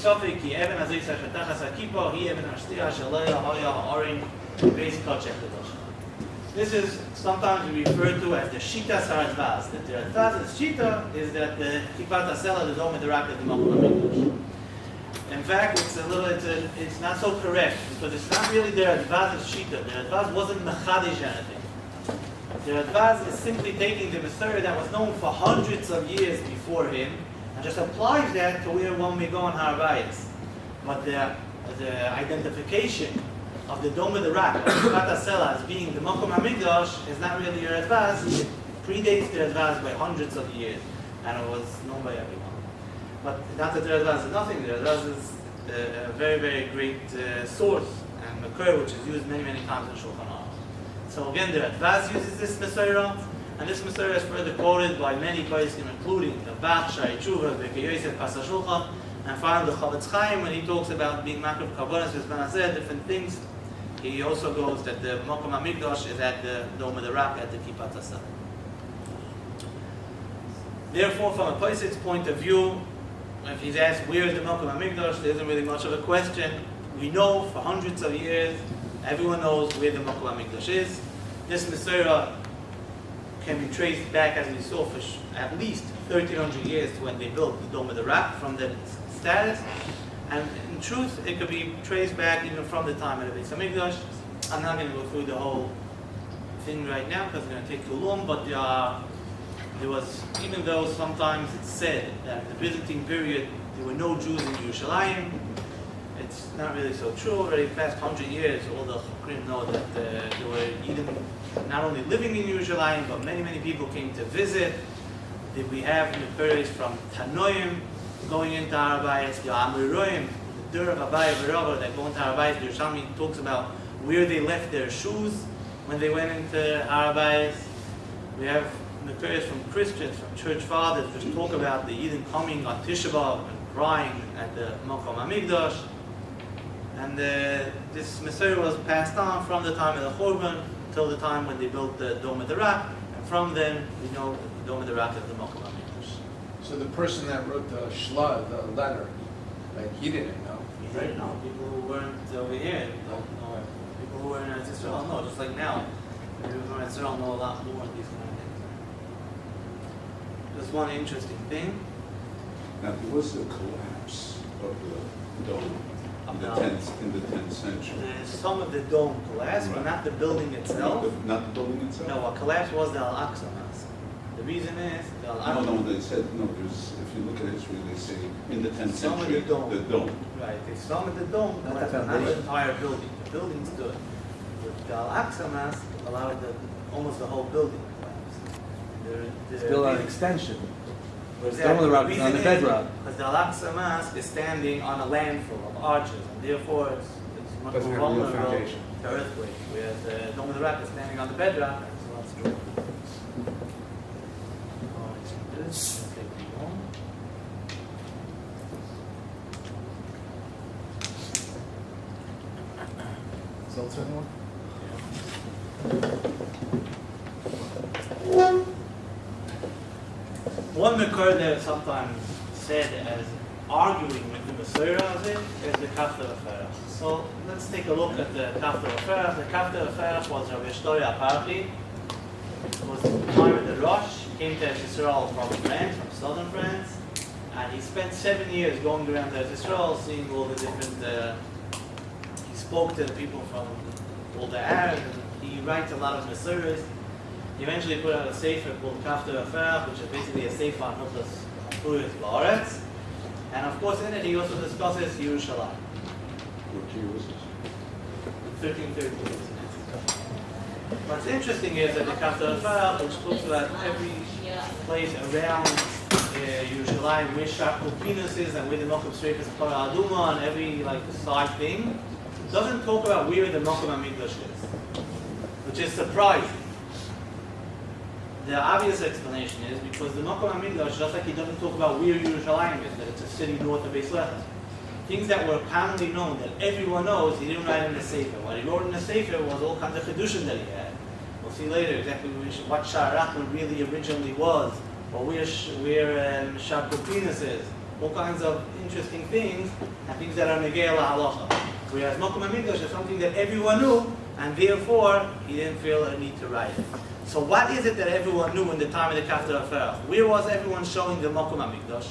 sofik ki even azay shatachas hakipo he even ashtia shalaya haya ha'orin beis kol shechtadosh. This is sometimes referred to as the Shita Saradvaz. That the Radvaz's Shita is that the Kipat HaSela, the Dome of the Rak, the Makom HaMikdash. In fact, it's not so correct, because it's not really the Radvaz's Shita. The Radvaz wasn't Mechadish anything. The Radvaz is simply taking the Mesorah that was known for hundreds of years before him, and just applies that to where one may go on Har Bayis. But the identification of the Dome of the Rak, of the Kipat HaSela as being the Makom HaMikdash is not really a Radvaz. It predates the Radvaz by hundreds of years, and it was known by everyone. But not that the Radvaz is nothing. The Radvaz is a very, very great source and makor which is used many, many times in Shulchan Aruch. So again, the Radvaz uses this Mesorah, and this Mesorah is further quoted by many poskim, including the Bach, Shai Tshuva, Beke Yosef, Pasach Shulchan, and finally the Chavetz Chaim, when he talks about being Makrav Kavonas with Ben Azeh, different things. He also goes that the Makom HaMikdash is at the Dome of the Rak, at the Kipat HaSela. Therefore, from a Poisik's point of view, if he's asked where is the Makom HaMikdash, there isn't really much of a question. We know for hundreds of years, everyone knows where the Makom HaMikdash is. This Mesorah can be traced back, as we saw, for at least 1300 years to when they built the Dome of the Rak, from the status. And in truth, it could be traced back even from the time of the Beis HaMikdash. I'm not going to go through the whole thing right now because it's going to take too long, but there was, even though sometimes it's said that in the Byzantine period there were no Jews in Yerushalayim, it's not really so true. Already past 100 years, all the Chakrim know that there were even not only living in Yerushalayim, but many, many people came to visit. Did we have in the periods from Tanoim, going into Har Bayis, the Amiroim, the Dur of Abai V'Rava that go into Har Bayis. The Yerushalmi talks about where they left their shoes when they went into Har Bayis. We have the periods from Christians, from church fathers, which talk about the Eden coming on Tisha B'Av and crying at the Makom HaMikdash. And this Mesorah was passed on from the time of the Churban till the time when they built the Dome of the Rak, and from then we know that the Dome of the Rak is the Makom HaMikdash. So the person that wrote the shla, the letter, like he didn't know. He didn't know. People who weren't over here don't know it. People who were in Israel know, just like now. People who are in Israel know a lot more of these kind of things. Just one interesting thing. Now there was a collapse of the dome in the 10th century. Some of the dome collapsed, but not the building itself. Not the building itself? No, what collapsed was the Al-Aqsa Mosque. The reason is the Al-Aqsa. No, they said, no, there's, if you look at history, they say in the 10th century, the dome. Right, if some of the dome collapsed, but not the entire building. The building stood. The Al-Aqsa Mosque allowed almost the whole building to collapse. It's built on an extension. Whereas the Dome of the Rock is on the bedrock. Because the Al-Aqsa Mosque is standing on a landfill of arches, and therefore it's much Doesn't more have real vulnerable foundation. to earthquake. Whereas the Dome of the Rock is standing on the bedrock, and it's a lot stronger. Results anyone? One makor that sometimes said as arguing with the Mesorah of it is the Kafta Aferach. So let's take a look at the Kafta Aferach. The Kafta Aferach was Rabbi Shtori Aparchi. It was the time of the Rosh. He came to Israel from France, from southern France, and he spent 7 years going around Israel, seeing all the different. He spoke to the people from all the Arabs. And he writes a lot of Mesorahs. He eventually put out a sefer called Kafta Aferach, which is basically a sefer on Hilchos Chafuriyos Ba'aretz. And of course, in it, he also discusses Yerushalayim. what year was this? 1330. What's interesting is that the Kafta Aferach, which talks about every place around Yerushalayim, where Shakul Pinus is and where the Mokum Streif is Kara Aduma and every side thing, doesn't talk about where the Mokum HaMikdash is, which is surprising. The obvious explanation is because the Makom HaMikdash, just like he doesn't talk about where Yerushalayim is, that it's a city north of Beis Lechem. Things that were commonly known, that everyone knows, he didn't write in the Sefer. What he wrote in the Sefer was all kinds of Chedushim that he had. We'll see later exactly what Sha'ar Rachman really originally was, or where Sha'ar Pinus is, all kinds of interesting things, and things that are negei lahalacha. Whereas Mokum HaMikdash is something that everyone knew, and therefore he didn't feel a need to write it. So what is it that everyone knew in the time of the Kafta Aferach? Where was everyone showing the Mokum HaMikdash?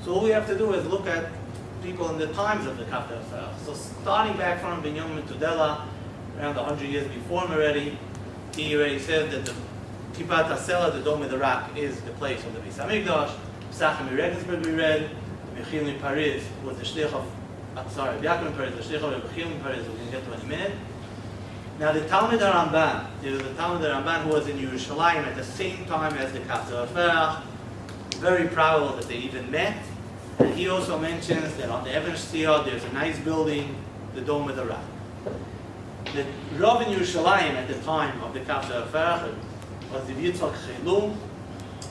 So all we have to do is look at people in the times of the Kafta Aferach. So starting back from Binyamin Tudela, around 100 years before him already, he already said that the Tipat HaSela, the Dome of the Rock, is the place of the Beis HaMikdash. Psachim Regensburg we read, Mechil Paris was the shlich of, Yaakov Paris, the shlich of Mechil Paris, we're going to get to in a minute. Now the Talmud HaRamban, there was a Talmud HaRamban who was in Yerushalayim at the same time as the Kafta Aferach. Very probable that they even met. And he also mentions that on the Even Shtiyah there's a nice building, the Dome of the Rock. The Rav in Yerushalayim at the time of the Kafta Aferach was the Yitzchak Chilul,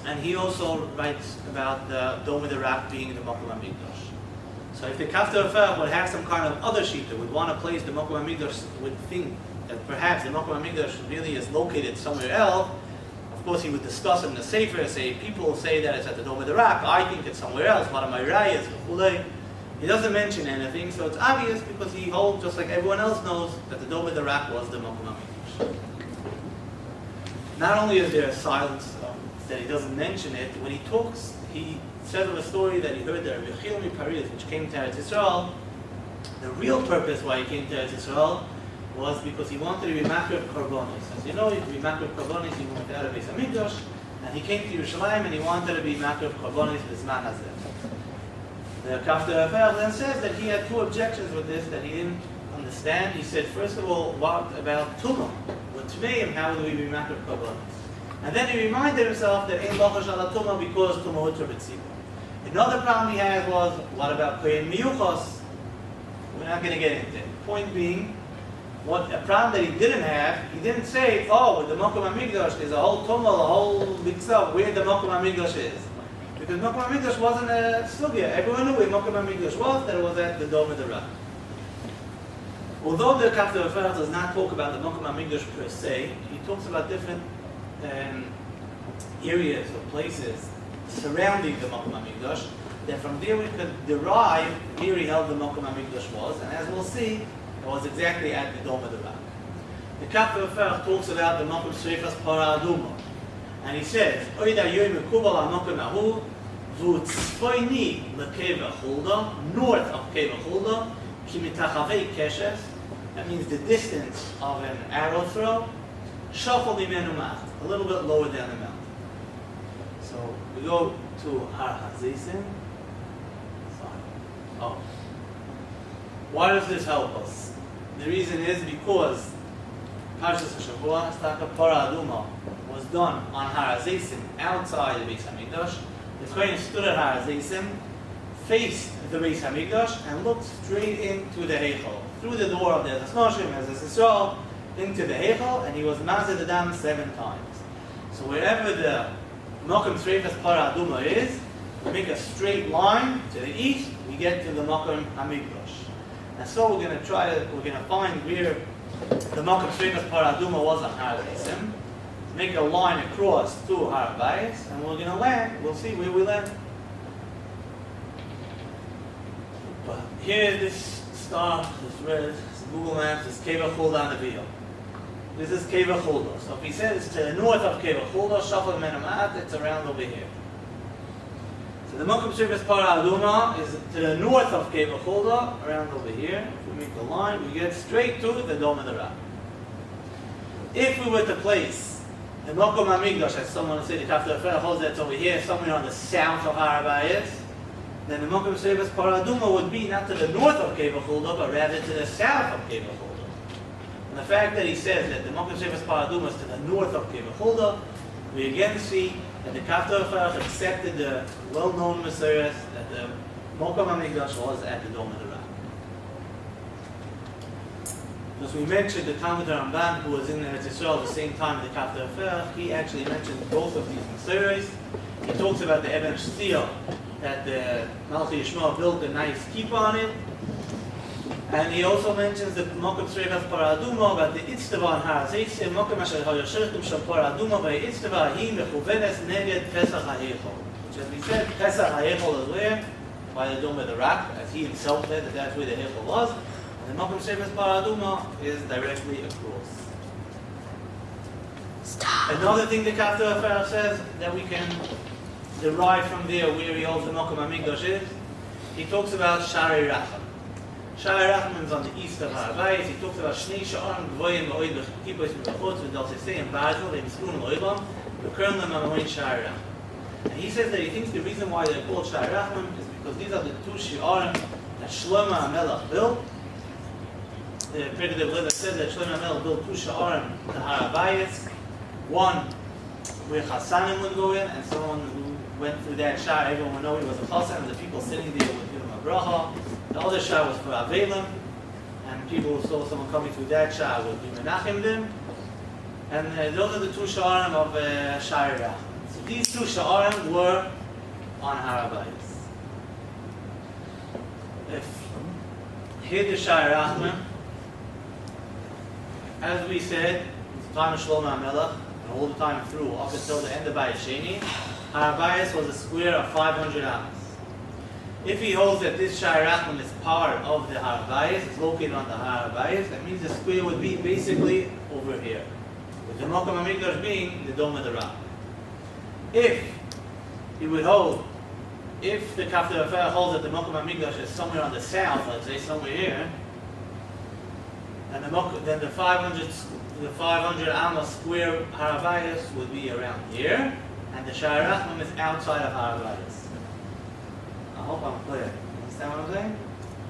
and he also writes about the Dome of the Rock being the Mokum HaMikdash. So if the Kafta Aferach would have some kind of other shita, would want to place the Mokum HaMikdash, would think that perhaps the Mokum HaMikdash really is located somewhere else. Of course, he would discuss it in the Sefer, say, people say that it's at the Dome of the Rock, I think it's somewhere else, what are my rayas, he doesn't mention anything, so it's obvious because he holds, just like everyone else knows, that the Dome of the Rock was the Mokum HaMikdash. Not only is there a silence that he doesn't mention it, when he talks, he says of a story that he heard that Mechil Paris, which came to Eretz Yisrael, the real purpose why he came to Eretz Yisrael was because he wanted to be makriv korbanos. As you know, to be makriv korbanos, he went out of Beis HaMikdash, and he came to Yerushalayim and he wanted to be makriv korbanos b'zman hazeh. The Kafta Aferach then says that he had two objections with this that he didn't understand. He said, first of all, what about Tumah? With Tmeim, how do we be makriv korbanos? And then he reminded himself that Ein Lachash ala Tumah because Tumah utra b'tzibur. Another problem he had was, what about Kohen Miyuchos? We're not going to get into it. Point being, what a problem that he didn't have, he didn't say, oh, with the Mokum HaMikdash, there's a whole tumul, a whole big stuff, where the Mokum HaMikdash is. Because Mokum HaMikdash wasn't a sugya. Everyone knew where Mokum HaMikdash was, that it was at the Dome of the Rock. Although the Kafta Aferach does not talk about the Mokum HaMikdash per se, he talks about different areas or places surrounding the Mokum HaMikdash, that from there we could derive where he held the Mokum HaMikdash was, and as we'll see, it was exactly at the Dome of the Rock. The Kafta Aferach talks about the Mokum Sreifas Para Aduma, and he says, Oida Yoy Mekubal HaMokum Ahu, Vu Tzfoini Lekeva Chulda, north of Keva Chulda, Ki Mitachavei Keshes, that means the distance of an arrow throw, Shafal Mimenu Macht, a little bit lower down the mountain. So we go to Har Hazisim. Oh. Why does this help us? The reason is because Parshas HaShavua, Staka Para Aduma, was done on Har Hazisim outside the Beis HaMikdash. The Kohen stood at Har Hazisim, faced the Beis HaMikdash, and looked straight into the Heichal, through the door of the Eretz Moshe, Eretz Yisrael, into the Heichal, and he was Mazed Adam 7 times. So wherever the Mokum Sreifas Para Aduma is, we make a straight line to the east, we get to the Mokum HaMikdash. And so we're going to find where the Mokum Sreifas Para Aduma was on Har Hazisim, make a line across to Har Bayis, and we're going to land. We'll see where we land. But here, this star, this red, this Google Maps, is Keva Chulda on the video. This is Keva Chulda. So if he says to the north of Keva Chulda, Shafal Menamat, it's around over here. So the Mokum Sreifas Para Aduma is to the north of Keva Chulda, around over here. If we make the line, we get straight to the Dome of the Rock. If we were to place the Mokum HaMikdash, as someone would say, the Kafta Aferach holds that's over here, somewhere on the south of Har Bayis, then the Mokum Sreifas Para Aduma would be not to the north of Keva Chulda, but rather to the south of Keva Chulda. And the fact that he says that the Mokum Sreifas Para Aduma is to the north of Keva Chulda, we again see that the Kafta Aferach accepted the well-known Messiah that the Mokum HaMikdash was at the Dome of the Rock. As we mentioned, the Talmud HaRamban, who was in Eretz Yisrael at the same time as the Kafta Aferach, he actually mentioned both of these Messiahs. He talks about the Eben Shtiyah, that the Malchi Yishmael built a nice keep on it. And he also mentions the Mokum Sreifas Para Aduma, about the Itztava on Har Hazisim, Mokum Asher HaYoshechtim Shel Para Aduma, Itztava Hi Mechuvenes Neged Pesach HaHeichol. Which, as we said, Pesach HaHeichol is where? by the Dome of the Rock, as he himself said that that's where the Heichal was. And the Makom Sheves Paraduma is directly across. Another thing the Kafta Afer says that we can derive from there where he holds the Makom HaMikdash is, he talks about Shari Racham. Shari Racham is on the east of Harabayis. He talks about Shnei Sha'arim Gvoyim Ba'oid B'Kippos B'Chutz V'Dal Sisei and Basil V'Imskun L'Oilam V'Kern L'M HaMoin Shari Racham. And he says that he thinks the reason why they're called Shari Racham is because these are the two Shi'arim that Shlomo HaMelech built. The Pregadav Leather says that Shlomo HaMelech built two Shi'arim to Harabayis. One where Chassanim would go in, and someone who went through that Shah, everyone would know he was a Chassan, and the people sitting there would give him a bracha. The other Shah was for Avelim, and people who saw someone coming through that Shah would be Menachem them. And those are the two Sha'arim of Shari Racham. So these two Sha'arim were on Harabayis. If here the Shari Racham, as we said, it's the time of Shlomo HaMelech, and all the time through, up until the end of Bayis Sheni, Harabayis was a square of 500 amos. If he holds that this Shari Racham is part of the Harabayis, it's located on the Harabayis, that means the square would be basically over here, with the Makom HaMikdash being the Dome of the Rock. If he would hold, if the Kafta Afer holds that the Makom HaMikdash is somewhere on the south, let's say somewhere here, and then the 500 amos square Harabayis would be around here, and the Shari Racham is outside of Harabayis. I hope I'm clear. Understand what I'm saying?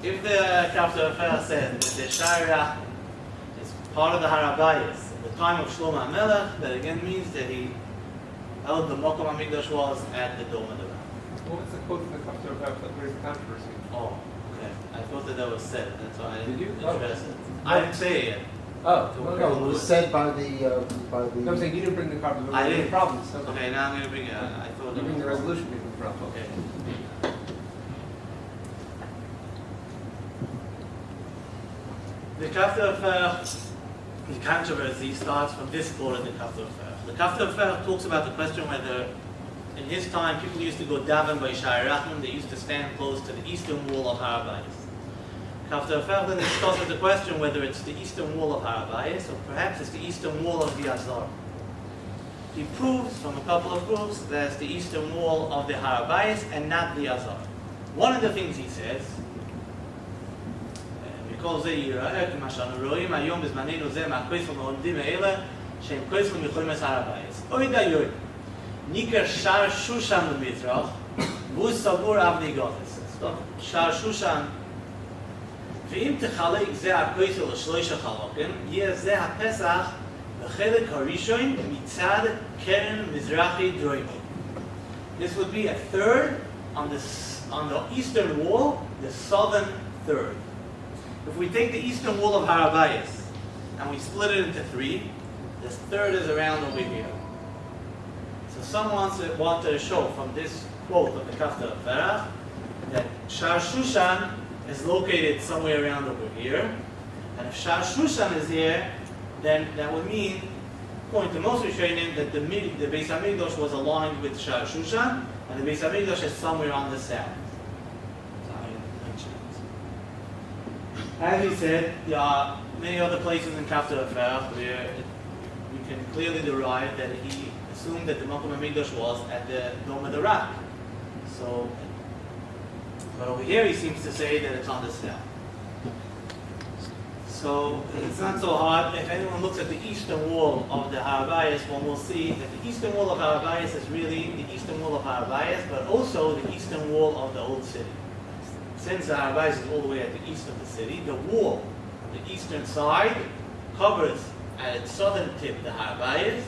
If the Kafta Afer says that the Shari Racham is part of the Harabayis at the time of Shlomo HaMelech, that again means that he held the Makom HaMikdash was at the Dome of the Rock. What was the quote from the Kafta Afer that raised the controversy? Oh, okay. I thought that was said. That's why I Did you? address it. I didn't say it yet. Oh, No, it was said by the. No, I'm saying you didn't bring the controversy. I didn't. The problems. Okay. Okay, now I'm going to bring it. I thought You that bring was the resolution before the problem. Okay. The Kafta Afer, the controversy starts from this quote of the Kafta Afer. The Kafta Afer talks about the question whether, in his time, people used to go daven by Shari Racham. They used to stand close to the eastern wall of Harabayis. Kafta Afer then discusses the question whether it's the eastern wall of Harabayis or perhaps it's the eastern wall of the Azar. He proves from a couple of proofs that it's the eastern wall of the Harabayis and not the Azar. One of the things he says, מכל זה ייראה כמה שאנו רואים היום בזמננו זה מהכויסלים העומדים האלה שהם כויסלים יכולים את הר-הבית. אוי דיוי, ניכר שער שושן למזרח והוא סבור אבני גודס. שער שושן, ואם תחלק זה הכויסל לשלושה חלקים, יהיה זה הפסח בחלק הראשון מצד קרן מזרחי דרומי. This would be a third on the eastern wall, the southern third. If we take the eastern wall of Harabayis and we split it into three, this third is around over here. So someone wanted to show from this quote of the Kafta Afer that Shar Shushan is located somewhere around over here. And if Shar Shushan is here, then that would mean, according to most Rishonim, that the Beis HaMikdash was aligned with Shar Shushan, and the Beis HaMikdash is somewhere on the south. As he said, there are many other places in Kafta Afer where we can clearly derive that he assumed that the Makom HaMikdash was at the Dome of the Rock. So, but over here he seems to say that it's on the south. So it's not so hard. If anyone looks at the eastern wall of the Harabayis, one will see that the eastern wall of Harabayis is really the eastern wall of Harabayis, but also the eastern wall of the old city. Since the Harabayis is all the way at the east of the city, the wall on the eastern side covers at its southern tip the Harabayis,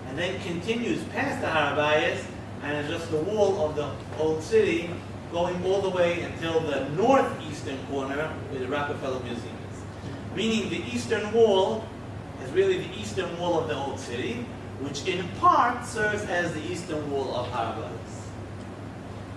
and then continues past the Harabayis, and is just the wall of the old city going all the way until the northeastern corner where the Rockefeller Museum is. Meaning the eastern wall is really the eastern wall of the old city, which in part serves as the eastern wall of Harabayis.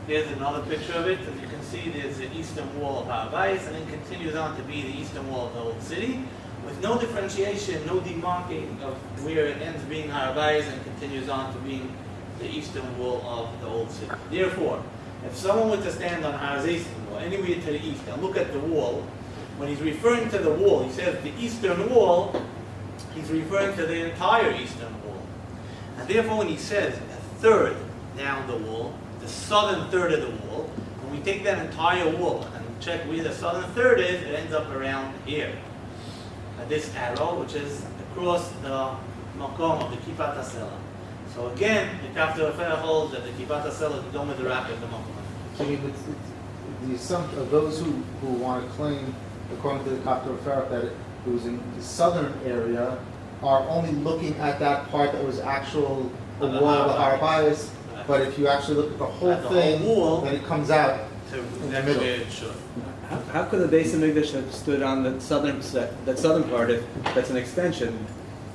Here's another picture of it. As you can see, there's the eastern wall of Harabayis, and then continues on to be the eastern wall of the old city, with no differentiation, no demarking of where it ends being Harabayis and continues on to being the eastern wall of the old city. Therefore, If someone were to stand on Har Zaysim or anywhere to the east and look at the wall, when he's referring to the wall, he says the eastern wall, he's referring to the entire eastern wall. And therefore when he says a third down the wall, the southern third of the wall, when we take that entire wall and check where the southern third is, it ends up around here. This arrow, which is across the makom of the Kippat HaSela. So again, the Kafta Affair holds that the Kippat HaSela is the dome of the rack of the makom. So I mean, the assumption of those who want to claim, according to the Kafta Affair, that it was in the southern area, are only looking at that part that was actual the Of the wall of the Har Har Bayis. Bayis. But if you actually look at the whole At the thing, whole wall, then it comes out. That's middle. where it should. How could the base of Mikdash have stood on the that southern part if that's an extension?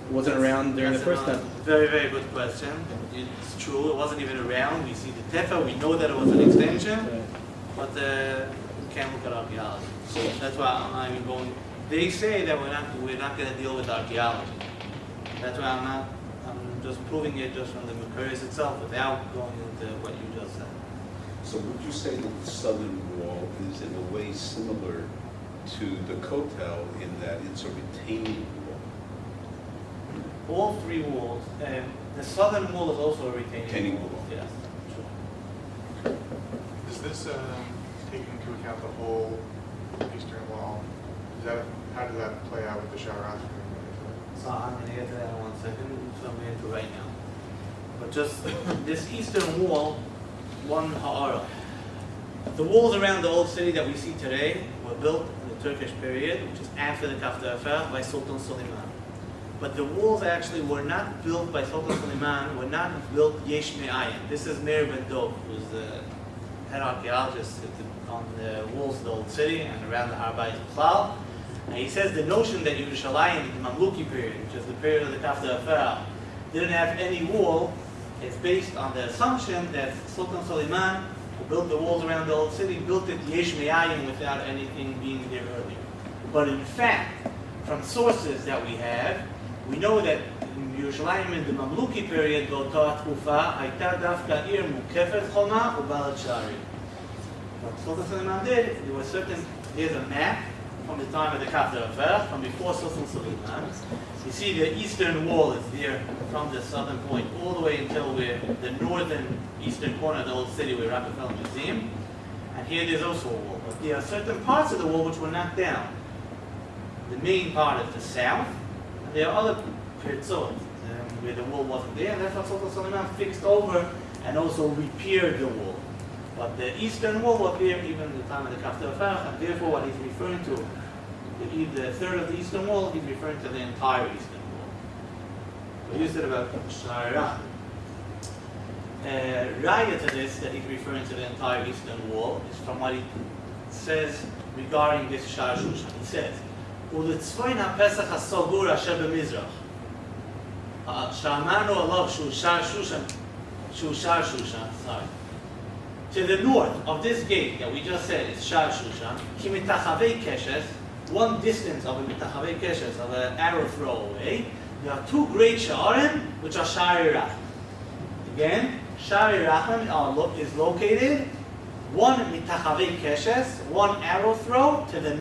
It wasn't around during the That's first another time. Very, very good question. It's true, it wasn't even around. We see the Tefa, we know that it was an extension, but we can't look at archaeology. So that's why I'm not even going. They say that we're not going to deal with archaeology. That's why I'm just proving it just from the Mercurius itself without going into what you just said. So would you say that the southern wall is in a way similar to the Kotel in that it's a retaining wall? All three walls, the southern wall is also a retaining wall. Wall. Yes, true. Does this take into account the whole eastern wall? How does that play out with the Sha'arat? So I'm going to get to that in 1 second, so I'm going to right now. But just this eastern wall, one ha'ara. The walls around the old city that we see today were built in the Turkish period, which is after the Kafta Affair, by Sultan Suleiman. But the walls actually were not built by Sultan Suleiman, were not built yesh me'ayin. This is Meir ben Dov, who's the head archaeologist on the walls of the old city and around the Har Bayis B'chlal. And he says the notion that Yerushalayim in the Mamluki period, which is the period of the Kafta Affair, didn't have any wall, is based on the assumption that Sultan Suleiman, who built the walls around the old city, built it yesh me'ayin without anything being there earlier. But in fact, from sources that we have, we know that in Yerushalayim in the Mamluki period, באותה תקופה, הייתה דווקא עיר מוקפת חומה ובעלת שערים. What Sultan Suleiman did, there was here's a map from the time of the Kafta Affair, from before Sultan Suleiman. You see the eastern wall is there from the southern point all the way until we're the northern eastern corner of the old city where Rockefeller Museum. And here there's also a wall. But there are certain parts of the wall which were knocked down. The main part is the south. And there are other pirzot where the wall wasn't there. And that's what Sultan Suleiman fixed over and also repaired the wall. But the eastern wall was there even at the time of the Kafta Affair. And therefore what he's referring to, the third of the eastern wall, he's referring to the entire eastern wall. We used it about Sha'arat. Raya to this, that he's referring to the entire eastern wall, is from what he says regarding this Sha'ar Shushan. He says, "Ulitzvoin ha'pesach ha'sogur asher b'mizrach." Sha'amanu alav shu Sha'ar Shushan, sorry. To the north of this gate that we just said is Sha'ar Shushan, ki mitachavei keshes, one distance of a mitachavei keshes, of an arrow throw away, there are two great sha'arim, which are Sha'ar Rachman. Again, Sha'ar Rachman is located one mitachavei keshes, one arrow throw to the